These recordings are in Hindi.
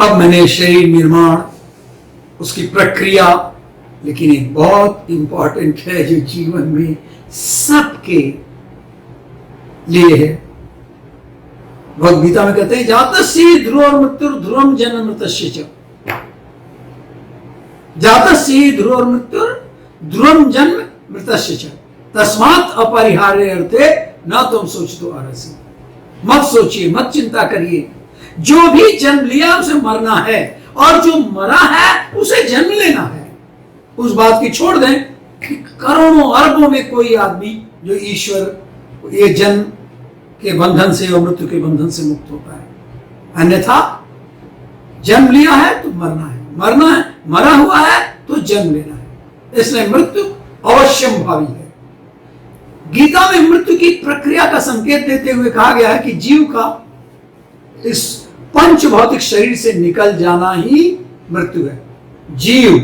अब मैंने शरीर निर्माण, उसकी प्रक्रिया, लेकिन एक बहुत इंपॉर्टेंट है जो जीवन में सबके लिए है। भगवद गीता में कहते हैं जातस्य ध्रुव मृत्यु ध्रुवम जन्म मृतस्य च, जातस्य ध्रुव मृत्यु ध्रुवम जन्म मृतस्य च तस्मात् अपरिहार्य अर्थे न तुम सोचतो आरसी। मत सोचिए, मत चिंता करिए, जो भी जन्म लिया उसे मरना है, और जो मरा है उसे जन्म लेना है। उस बात की छोड़ दें कि करोड़ों अरबों में कोई आदमी जो ईश्वर ये जन्म के बंधन से और मृत्यु के बंधन से मुक्त होता है, अन्यथा जन्म लिया है तो मरना है, मरना है, मरा हुआ है तो जन्म लेना है। इसलिए मृत्यु अवश्यम भावी है। गीता में मृत्यु की प्रक्रिया का संकेत देते हुए कहा गया है कि जीव का इस पंच भौतिक शरीर से निकल जाना ही मृत्यु है। जीव,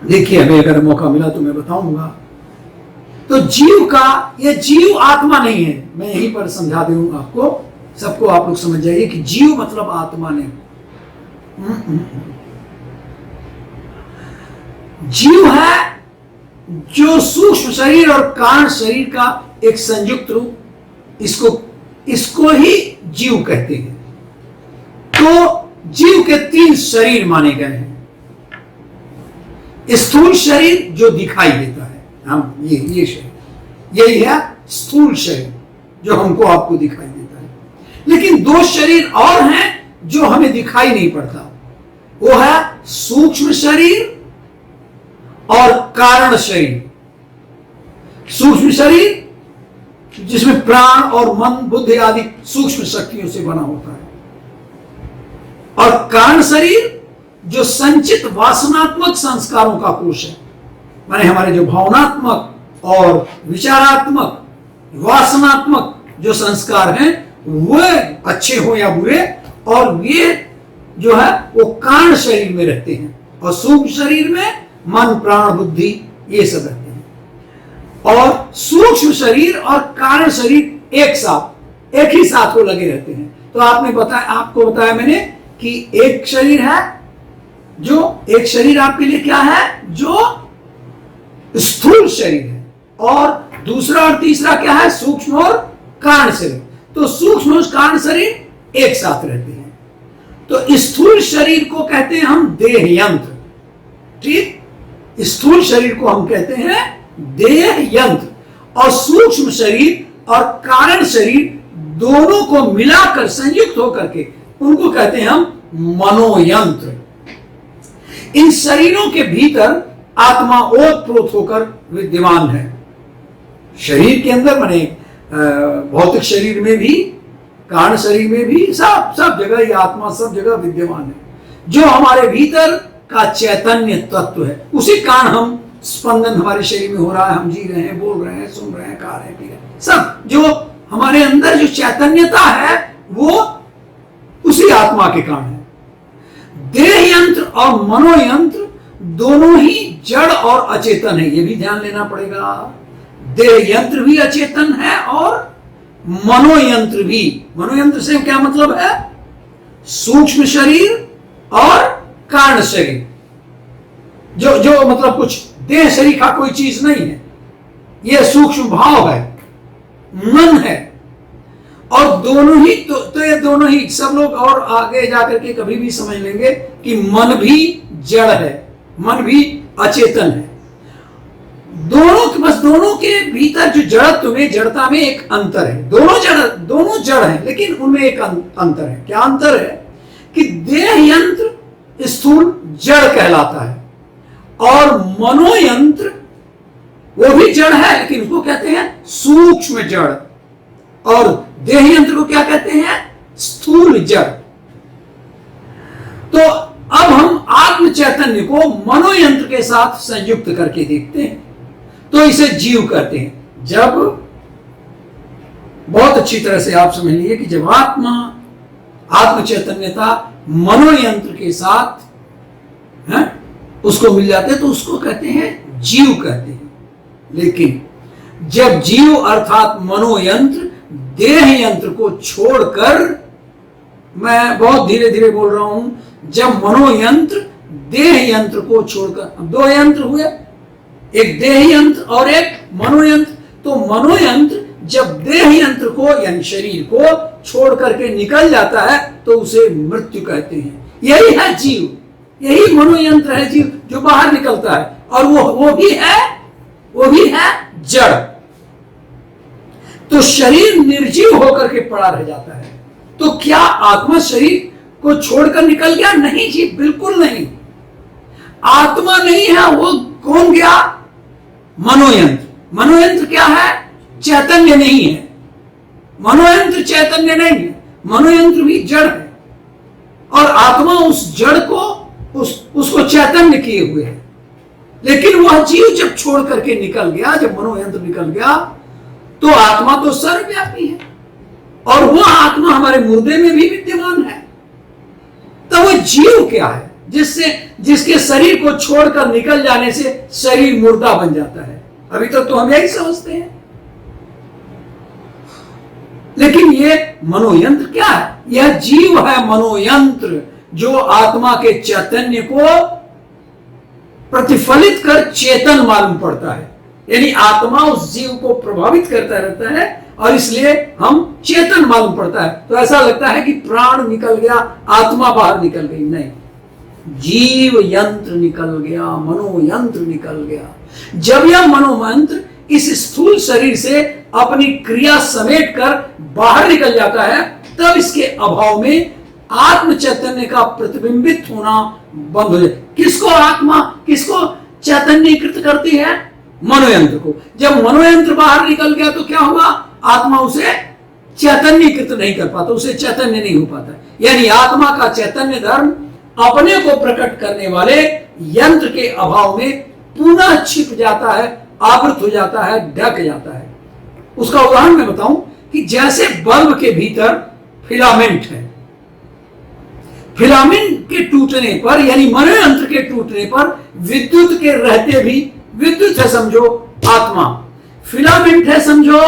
देखिए हमें अगर मौका मिला तो मैं बताऊंगा। तो जीव का, यह जीव आत्मा नहीं है, मैं यहीं पर समझा दूंगा आपको, सबको आप लोग समझ जाइए कि जीव मतलब आत्मा नहीं। जीव है जो सूक्ष्म शरीर और कारण शरीर का एक संयुक्त रूप, इसको ही जीव कहते हैं। तो जीव के 3 शरीर माने गए हैं। स्थूल शरीर जो दिखाई देता है, हम ये शरीर, यही है स्थूल शरीर जो हमको आपको दिखाई देता है। लेकिन 2 शरीर और हैं जो हमें दिखाई नहीं पड़ता, वो है सूक्ष्म शरीर और कारण शरीर। सूक्ष्म शरीर जिसमें प्राण और मन, बुद्धि आदि सूक्ष्म शक्तियों से बना होता है, और कारण शरीर जो संचित वासनात्मक संस्कारों का कोश है। माने हमारे जो भावनात्मक और विचारात्मक वासनात्मक जो संस्कार हैं वो अच्छे हो या बुरे, और वे जो है वो कारण शरीर में रहते हैं, और सूक्ष्म शरीर में मन, प्राण, बुद्धि ये सब रहते हैं। और सूक्ष्म शरीर और कारण शरीर एक ही साथ वो लगे रहते हैं। तो आपको बताया मैंने कि एक शरीर है, जो एक शरीर आपके लिए क्या है, जो स्थूल शरीर है, और दूसरा और तीसरा क्या है, सूक्ष्म और कारण शरीर। तो सूक्ष्म और कारण शरीर एक साथ रहते हैं। तो स्थूल शरीर को कहते हैं हम देह यंत्र, ठीक। स्थूल शरीर को हम कहते हैं देह यंत्र, और सूक्ष्म शरीर और कारण शरीर दोनों को मिलाकर संयुक्त होकर के उनको कहते हैं हम मनोयंत्र। इन शरीरों के भीतर आत्मा ओतप्रोत होकर विद्यमान है। शरीर के अंदर माने भौतिक शरीर में भी, कारण शरीर में भी, सब जगह ये आत्मा सब जगह विद्यमान है। जो हमारे भीतर का चैतन्य तत्व है, उसी कारण हम स्पंदन हमारे शरीर में हो रहा है, हम जी रहे हैं, बोल रहे हैं, सुन रहे हैं, खा रहे हैं, पी रहे हैं, सब जो हमारे अंदर जो चैतन्यता है वो उसी आत्मा के कारण है। देह यंत्र और मनोयंत्र दोनों ही जड़ और अचेतन है, ये भी ध्यान लेना पड़ेगा। देह यंत्र भी अचेतन है और मनोयंत्र भी। मनोयंत्र से क्या मतलब है, सूक्ष्म शरीर और कारण शरीर, जो मतलब कुछ देह शरीर का कोई चीज नहीं है, यह सूक्ष्म भाव है, मन है। और दोनों ही तो ये दोनों ही सब लोग और आगे जाकर के कभी भी समझ लेंगे कि मन भी जड़ है, मन भी अचेतन है। दोनों के भीतर जो जड़त्व में, जड़ता में एक अंतर है। दोनों जड़ है, लेकिन उनमें एक अंतर है। क्या अंतर है कि देह यंत्र स्थूल जड़ कहलाता है, और मनोयंत्र वो भी जड़ है, लेकिन उसको कहते हैं सूक्ष्म जड़, और देह यंत्र को क्या कहते हैं, स्थूल जड़। तो अब हम आत्म चैतन्य को मनोयंत्र के साथ संयुक्त करके देखते हैं, तो इसे जीव कहते हैं। जब बहुत अच्छी तरह से आप समझ लीजिए कि जब आत्म चैतन्यता मनोयंत्र के साथ है उसको मिल जाते हैं, तो उसको कहते हैं जीव कहते हैं। लेकिन जब जीव अर्थात मनोयंत्र देह यंत्र को छोड़कर मैं बहुत धीरे धीरे बोल रहा हूं, जब मनोयंत्र देह यंत्र को छोड़कर, अब दो यंत्र हुए, एक देह यंत्र और एक मनोयंत्र। तो मनोयंत्र जब देह यंत्र को यानी शरीर को छोड़ करके निकल जाता है तो उसे मृत्यु कहते हैं। यही है जीव, यही मनोयंत्र है जीव जो बाहर निकलता है, और वो भी है जड़। तो शरीर निर्जीव होकर के पड़ा रह जाता है। तो क्या आत्मा शरीर को छोड़कर निकल गया? नहीं जी, बिल्कुल नहीं। आत्मा नहीं है, वो कौन गया? मनोयंत्र। मनोयंत्र क्या है? चैतन्य नहीं है। मनोयंत्र चैतन्य नहीं है, मनोयंत्र भी जड़ है, और आत्मा उस जड़ को उसको चैतन्य किए हुए है। लेकिन वह जीव जब छोड़ करके निकल गया, जब मनोयंत्र निकल गया, तो आत्मा तो सर्वव्यापी है, और वह आत्मा हमारे मुर्दे में भी विद्यमान है। तो वह जीव क्या है जिसके शरीर को छोड़कर निकल जाने से शरीर मुर्दा बन जाता है? अभी तक तो हम यही समझते हैं। लेकिन ये मनोयंत्र क्या है? यह जीव है मनोयंत्र, जो आत्मा के चैतन्य को प्रतिफलित कर चेतन मालूम पड़ता है। यानी आत्मा उस जीव को प्रभावित करता रहता है, और इसलिए हम चेतन मालूम पड़ता है। तो ऐसा लगता है कि प्राण निकल गया, आत्मा बाहर निकल गई। नहीं, जीव यंत्र निकल गया, मनोयंत्र निकल गया। जब यह मनोयंत्र इस स्थूल शरीर से अपनी क्रिया समेट कर बाहर निकल जाता है, तब इसके अभाव में आत्म चैतन्य का प्रतिबिंबित होना बंद हो जाए। किसको आत्मा, किसको चैतन्यकृत करती है? मनोयंत्र को। जब मनोयंत्र बाहर निकल गया तो क्या हुआ? आत्मा उसे चैतन्यकृत नहीं कर पाता, उसे चैतन्य नहीं हो पाता। यानी आत्मा का चैतन्य धर्म अपने को प्रकट करने वाले यंत्र के अभाव में पुनः छिप जाता है, आवृत हो जाता है, ढक जाता है। उसका उदाहरण मैं बताऊं कि जैसे बल्ब के भीतर फिलामेंट है, फिलामेंट के टूटने पर यानी मनोयंत्र के टूटने पर विद्युत के रहते भी, विद्युत है समझो आत्मा, फिलामेंट है समझो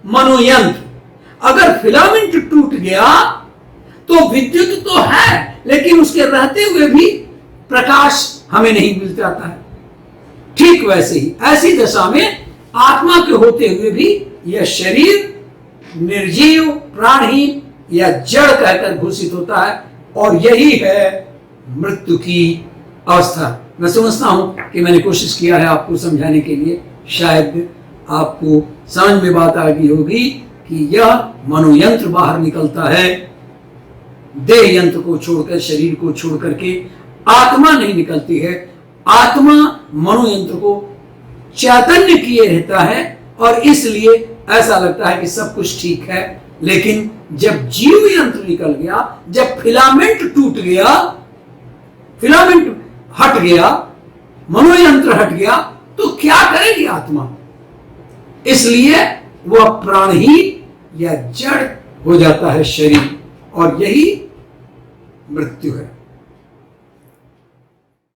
मनोयंत्र। अगर फिलामेंट टूट गया तो विद्युत तो है, लेकिन उसके रहते हुए भी प्रकाश हमें नहीं मिल जाता है। ठीक वैसे ही ऐसी दशा में आत्मा के होते हुए भी यह शरीर निर्जीव, प्राणहीन या जड़ कहकर घोषित होता है, और यही है मृत्यु की अवस्था। मैं समझता हूं कि मैंने कोशिश किया है आपको समझाने के लिए, शायद आपको समझ में बात आ गई होगी कि यह मनोयंत्र बाहर निकलता है, देह यंत्र को छोड़कर, शरीर को छोड़ करके आत्मा नहीं निकलती है। आत्मा मनोयंत्र को चैतन्य किए रहता है, और इसलिए ऐसा लगता है कि सब कुछ ठीक है। लेकिन जब जीव यंत्र निकल गया, जब फिलामेंट टूट गया, फिलामेंट हट गया, मनोयंत्र हट गया, तो क्या करेगी आत्मा? इसलिए वह प्राणहीन या जड़ हो जाता है शरीर, और यही मृत्यु है।